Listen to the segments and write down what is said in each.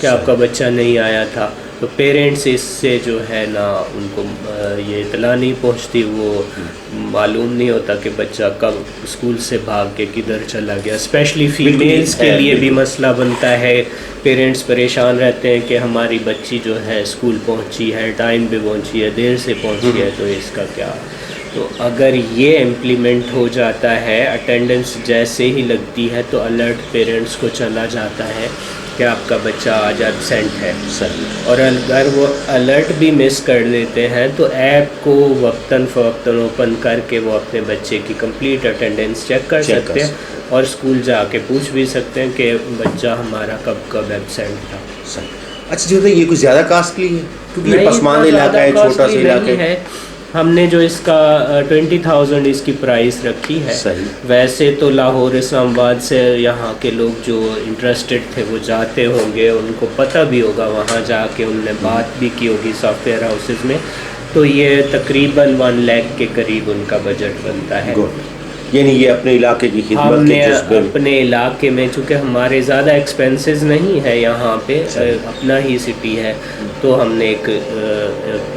کہ آپ کا بچہ نہیں آیا تھا، تو پیرنٹس اس سے جو ہے نا ان کو یہ اطلاع نہیں پہنچتی، وہ معلوم نہیں ہوتا کہ بچہ کب اسکول سے بھاگ کے کدھر چلا گیا. اسپیشلی فیمیلز کے لیے بھی مسئلہ بنتا ہے. پیرنٹس پریشان رہتے ہیں کہ ہماری بچی جو ہے اسکول پہنچی ہے، ٹائم پہ پہنچی ہے، دیر سے پہنچی ہے، تو اس کا کیا. تو اگر یہ امپلیمنٹ ہو جاتا ہے، اٹینڈنس جیسے ہی لگتی ہے تو الرٹ پیرنٹس کو چلا جاتا ہے کہ آپ کا بچہ آج ایبسینٹ ہے. اور اگر وہ الرٹ بھی مس کر دیتے ہیں تو ایپ کو وقتاً فوقتاً اوپن کر کے وہ اپنے بچے کی کمپلیٹ اٹینڈنس چیک کر سکتے ہیں اور اسکول جا کے پوچھ بھی سکتے ہیں کہ بچہ ہمارا کب کب ایبسینٹ تھا. اچھا جو ہے یہ کچھ زیادہ کاسٹلی ہے کیونکہ یہ پسماندہ علاقہ ہے، چھوٹا سا علاقہ ہے. ہم نے جو اس کا 20,000 اس کی پرائس رکھی ہے. ویسے تو لاہور اسلام آباد سے یہاں کے لوگ جو انٹرسٹڈ تھے وہ جاتے ہوں گے، ان کو پتہ بھی ہوگا، وہاں جا کے انہوں نے بات بھی کی ہوگی سافٹ ویئر ہاؤسز میں، تو یہ تقریباً 1 لاکھ کے قریب ان کا بجٹ بنتا ہے. یعنی یہ اپنے علاقے کی خدمت ہم نے اپنے علاقے میں، چونکہ ہمارے زیادہ ایکسپینسز نہیں ہے یہاں پہ، اپنا ہی سٹی ہے، تو ہم نے ایک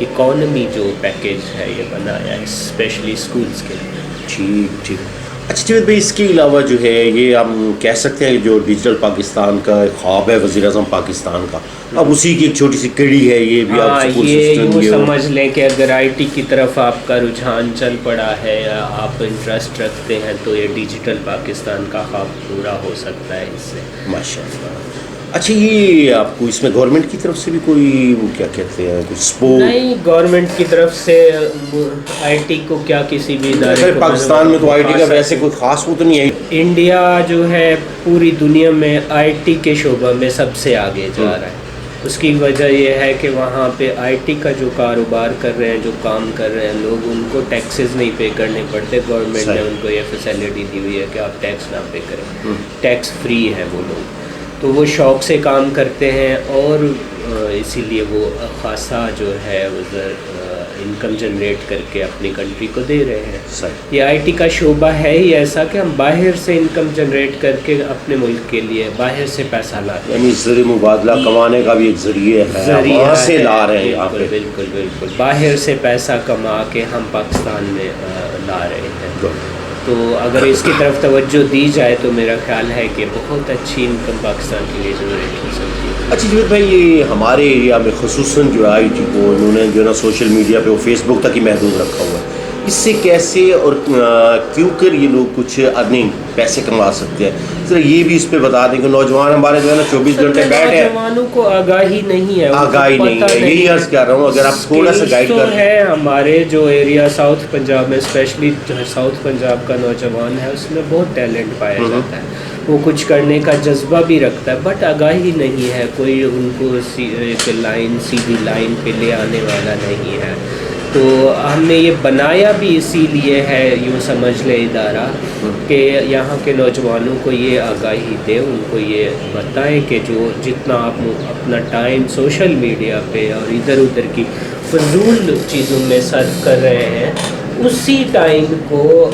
اکانومی جو پیکیج ہے یہ بنایا ہے اسپیشلی اسکولس کے لیے. ٹھیک ٹھیک. اچھا جاوید بھائی، اس کے علاوہ جو ہے یہ ہم کہہ سکتے ہیں جو ڈیجیٹل پاکستان کا ایک خواب ہے وزیر اعظم پاکستان کا، اب اسی کی ایک چھوٹی سی کڑی ہے یہ بھی. یہ یوں سمجھ لیں کہ اگر آئی ٹی کی طرف آپ کا رجحان چل پڑا ہے یا آپ انٹرسٹ رکھتے ہیں تو یہ ڈیجیٹل پاکستان کا خواب پورا ہو سکتا ہے اس سے. ماشاء اللہ. اچھا یہ آپ کو اس میں گورنمنٹ کی طرف سے بھی کوئی وہ کیا کہتے ہیں کچھ سپورٹ؟ نہیں، گورنمنٹ کی طرف سے آئی ٹی کو کیا کسی بھی ادارے کو، پاکستان میں تو آئی ٹی کا ویسے کوئی خاص وہ تو نہیں ہے. انڈیا جو ہے پوری دنیا میں آئی ٹی کے شعبہ میں سب سے آگے جا رہا ہے. اس کی وجہ یہ ہے کہ وہاں پہ آئی ٹی کا جو کاروبار کر رہے ہیں، جو کام کر رہے ہیں لوگ، ان کو ٹیکسز نہیں پے کرنے پڑتے. گورنمنٹ نے ان کو یہ فیسلٹی دی ہوئی ہے کہ آپ ٹیکس نہ پے کریں، ٹیکس فری ہے وہ لوگ. تو وہ شوق سے کام کرتے ہیں اور اسی لیے وہ خاصا جو ہے انکم جنریٹ کر کے اپنی کنٹری کو دے رہے ہیں. یہ آئی ٹی کا شعبہ ہے ہی ایسا کہ ہم باہر سے انکم جنریٹ کر کے اپنے ملک کے لیے باہر سے پیسہ لاتے ہیں. یعنی زر مبادلہ کمانے کا بھی ایک ذریعہ ہے، وہاں سے لا رہے ہیں. بالکل بالکل، باہر سے پیسہ کما کے ہم پاکستان میں لا رہے ہیں. تو اگر اس کی طرف توجہ دی جائے تو میرا خیال ہے کہ بہت اچھی انکم پاکستان کے لیے جنریٹ ہو سکتی ہے. اچھا جاوید بھائی، یہ ہمارے ایریا میں خصوصاً جو آئی ٹی کو انہوں نے جو ہے نا سوشل میڈیا پہ وہ فیس بک تک ہی محدود رکھا ہوا ہے، اس سے کیسے اور کیوں کر یہ لوگ کچھ ارننگ پیسے کما سکتے ہیں؟ ذرا یہ بھی اس پہ بتا دیں کہ نوجوان ہمارے جو ہے نا 24 گھنٹے بیٹھے ہیں، نوجوانوں کو آگاہی نہیں ہے، آگاہی نہیں ہے. یہی عرض کر رہا ہوں، اگر آپ تھوڑا سا گائیڈ کر ہے. ہمارے جو ایریا ساؤتھ پنجاب میں، اسپیشلی ساؤتھ پنجاب کا نوجوان ہے، اس میں بہت ٹیلنٹ پایا جاتا ہے، وہ کچھ کرنے کا جذبہ بھی رکھتا ہے، بٹ آگاہی نہیں ہے، کوئی ان کو ایک سیدھی لائن پہ لے آنے والا نہیں ہے. تو ہم نے یہ بنایا بھی اسی لیے ہے، یوں سمجھ لیں ادارہ، کہ یہاں کے نوجوانوں کو یہ آگاہی دے، ان کو یہ بتائیں کہ جو جتنا آپ اپنا ٹائم سوشل میڈیا پہ اور ادھر ادھر کی فضول چیزوں میں صرف کر رہے ہیں، اسی ٹائم کو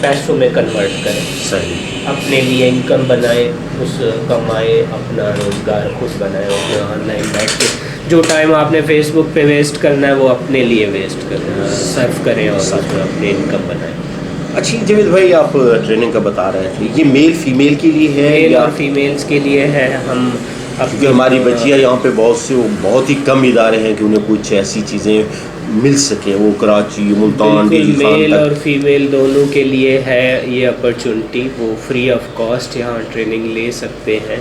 پیسوں میں کنورٹ کریں. صحیح. اپنے لیے انکم بنائیں، اس کمائیں، اپنا روزگار خود بنائیں، اپنے آن لائن بیٹھ کے جو ٹائم آپ نے فیس بک پہ ویسٹ کرنا ہے وہ اپنے لیے ویسٹ کرنا، صرف کریں اور اپنے انکم بنائیں. اچھی جاوید بھائی، آپ ٹریننگ کا بتا رہے تھے، یہ میل فیمیل کے لیے ہے؟ میل اور فیمیلز کے لیے ہے. ہم کیونکہ ہماری بچیاں یہاں پہ بہت ہی کم ادارے ہیں کہ انہیں کچھ ایسی چیزیں مل سکیں، وہ کراچی، ملتان، ڈیلی خان میل اور فیمیل دونوں کے لیے ہے یہ اپرچونٹی. وہ فری آف کاسٹ یہاں ٹریننگ لے سکتے ہیں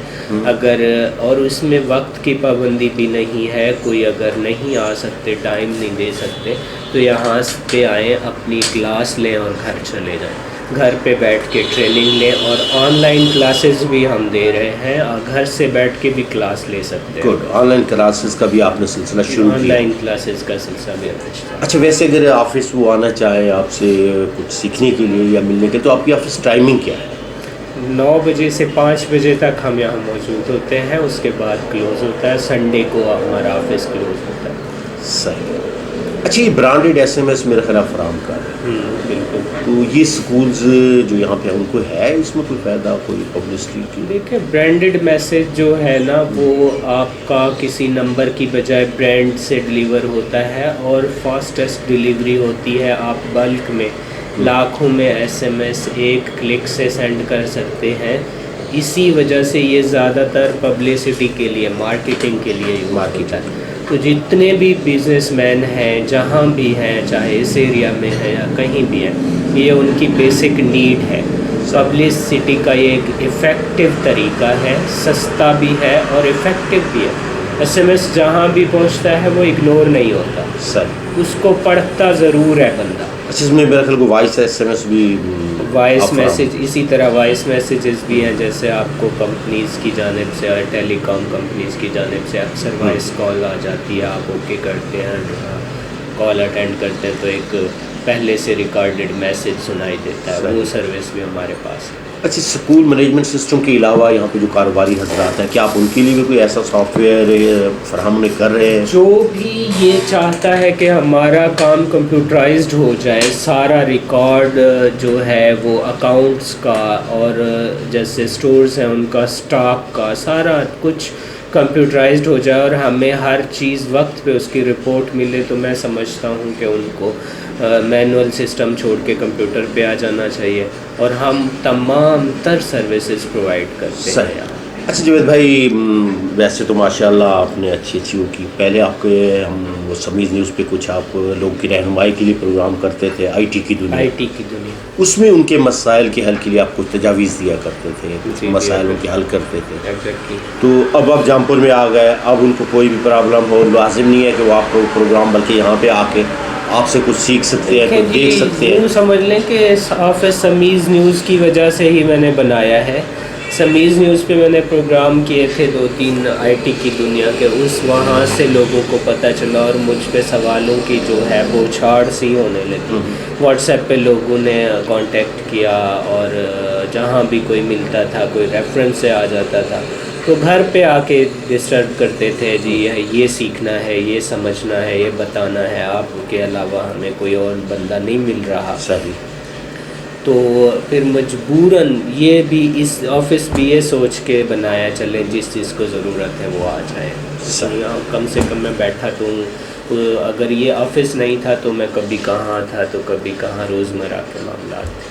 اگر، اور اس میں وقت کی پابندی بھی نہیں ہے. کوئی اگر نہیں آ سکتے، ٹائم نہیں دے سکتے، تو یہاں پہ آئیں، اپنی کلاس لیں اور گھر چلے جائیں. گھر پہ بیٹھ کے ٹریننگ لیں، اور آن لائن کلاسز بھی ہم دے رہے ہیں، اور گھر سے بیٹھ کے بھی کلاس لے سکتے ہیں. گڈ. آن لائن کلاسز کا بھی آپ نے سلسلہ شروع کیا؟ آن لائن کلاسز کا سلسلہ بھی. اچھا، ویسے اگر آفس وہ آنا چاہے آپ سے کچھ سیکھنے کے لیے یا ملنے کے، تو آپ کی آفس ٹائمنگ کیا ہے؟ 9 بجے سے 5 بجے تک ہم یہاں موجود ہوتے ہیں، اس کے بعد کلوز ہوتا ہے. سنڈے کو ہمارا آفس کلوز ہوتا ہے. صحیح. اچھا، یہ برانڈیڈ SMS میرا خیال فراہم کر رہے ہیں، بالکل. تو یہ سکولز جو یہاں پہ ہیں ان کو ہے اس میں کوئی فائدہ، کوئی پبلسٹی کی؟ دیکھیں برانڈڈ میسج جو ہے نا وہ آپ کا کسی نمبر کی بجائے برانڈ سے ڈلیور ہوتا ہے اور فاسٹسٹ ڈلیوری ہوتی ہے. آپ بلک میں لاکھوں میں SMS ایک کلک سے سینڈ کر سکتے ہیں. اسی وجہ سے یہ زیادہ تر پبلسٹی کے لیے، مارکیٹنگ کے لیے یوز ہوتا ہے. تو جتنے بھی بزنس مین ہیں جہاں بھی ہیں، چاہے اس ایریا میں ہیں یا کہیں بھی ہیں، یہ ان کی بیسک نیڈ ہے. پبلسٹی کا یہ ایک افیکٹو طریقہ ہے، سستا بھی ہے اور افیکٹو بھی ہے. SMS جہاں بھی پہنچتا ہے وہ اگنور نہیں ہوتا، سر اس کو پڑھتا ضرور ہے بندہ. اچھا، اس میں میرا خیال کو وائس SMS بھی وائس میسج اسی طرح وائس میسیجز بھی ہیں. جیسے آپ کو کمپنیز کی جانب سے اور ٹیلی کام کمپنیز کی جانب سے اکثر وائس کال آ جاتی ہے. آپ اوکے کرتے ہیں، کال اٹینڈ کرتے ہیں تو ایک پہلے سے ریکارڈڈ میسج سنائی دیتا ہے. وہ سروس بھی ہمارے پاس ہے. اچھا، اسکول مینجمنٹ سسٹم کے علاوہ یہاں پہ جو کاروباری حضرات ہیں، کیا آپ ان کے لیے بھی کوئی ایسا سافٹ ویئر فراہم نہیں کر رہے ہیں؟ جو بھی یہ چاہتا ہے کہ ہمارا کام کمپیوٹرائزڈ ہو جائے، سارا ریکارڈ جو ہے وہ اکاؤنٹس کا اور جیسے سٹورز ہیں ان کا اسٹاک کا سارا کچھ کمپیوٹرائزڈ ہو جائے اور ہمیں ہر چیز وقت پہ اس کی رپورٹ ملے، تو میں سمجھتا ہوں کہ ان کو مینول سسٹم چھوڑ کے کمپیوٹر پہ آ جانا چاہیے. اور ہم تمام تر سروسز پرووائڈ کرتے ہیں. اچھا جاوید بھائی، ویسے تو ماشاءاللہ آپ نے اچھی وہ کی. پہلے آپ کے ہم وہ سمیز نیوز پہ کچھ آپ لوگوں کی رہنمائی کے لیے پروگرام کرتے تھے، IT کی دنیا. اس میں ان کے مسائل کے حل کے لیے آپ کچھ تجاویز دیا کرتے تھے، کچھ مسائلوں کے حل کرتے تھے. تو اب آپ جامپور میں آ گئے، اب ان کو کوئی بھی پرابلم ہو، لازم نہیں ہے کہ وہ آپ کو پروگرام، بلکہ یہاں پہ آ کے آپ سے کچھ سیکھ سکتے ہیں، کچھ دیکھ سکتے ہیں. سمجھ لیں کہ اس آفس سمیز نیوز کی وجہ سے ہی میں نے بنایا ہے. سمیز نیوز پہ میں نے پروگرام کیے تھے 2-3 IT کی دنیا کے. وہاں سے لوگوں کو پتہ چلا اور مجھ پہ سوالوں کی جو ہے بوچھاڑ سی ہونے لگی. واٹس ایپ پہ لوگوں نے کانٹیکٹ کیا اور جہاں بھی کوئی ملتا تھا، کوئی ریفرنس سے آ جاتا تھا، تو گھر پہ آ کے ڈسٹرب کرتے تھے. جی یہ سیکھنا ہے، یہ سمجھنا ہے، یہ بتانا ہے، آپ کے علاوہ ہمیں کوئی اور بندہ نہیں مل رہا. صحیح. تو پھر مجبوراً یہ بھی اس آفس بھی یہ سوچ کے بنایا، چلیں جس چیز کو ضرورت ہے وہ آ جائے. کم سے کم میں بیٹھا تو ہوں. اگر یہ آفس نہیں تھا تو میں کبھی کہاں تھا تو کبھی کہاں، روزمرہ کے معاملات.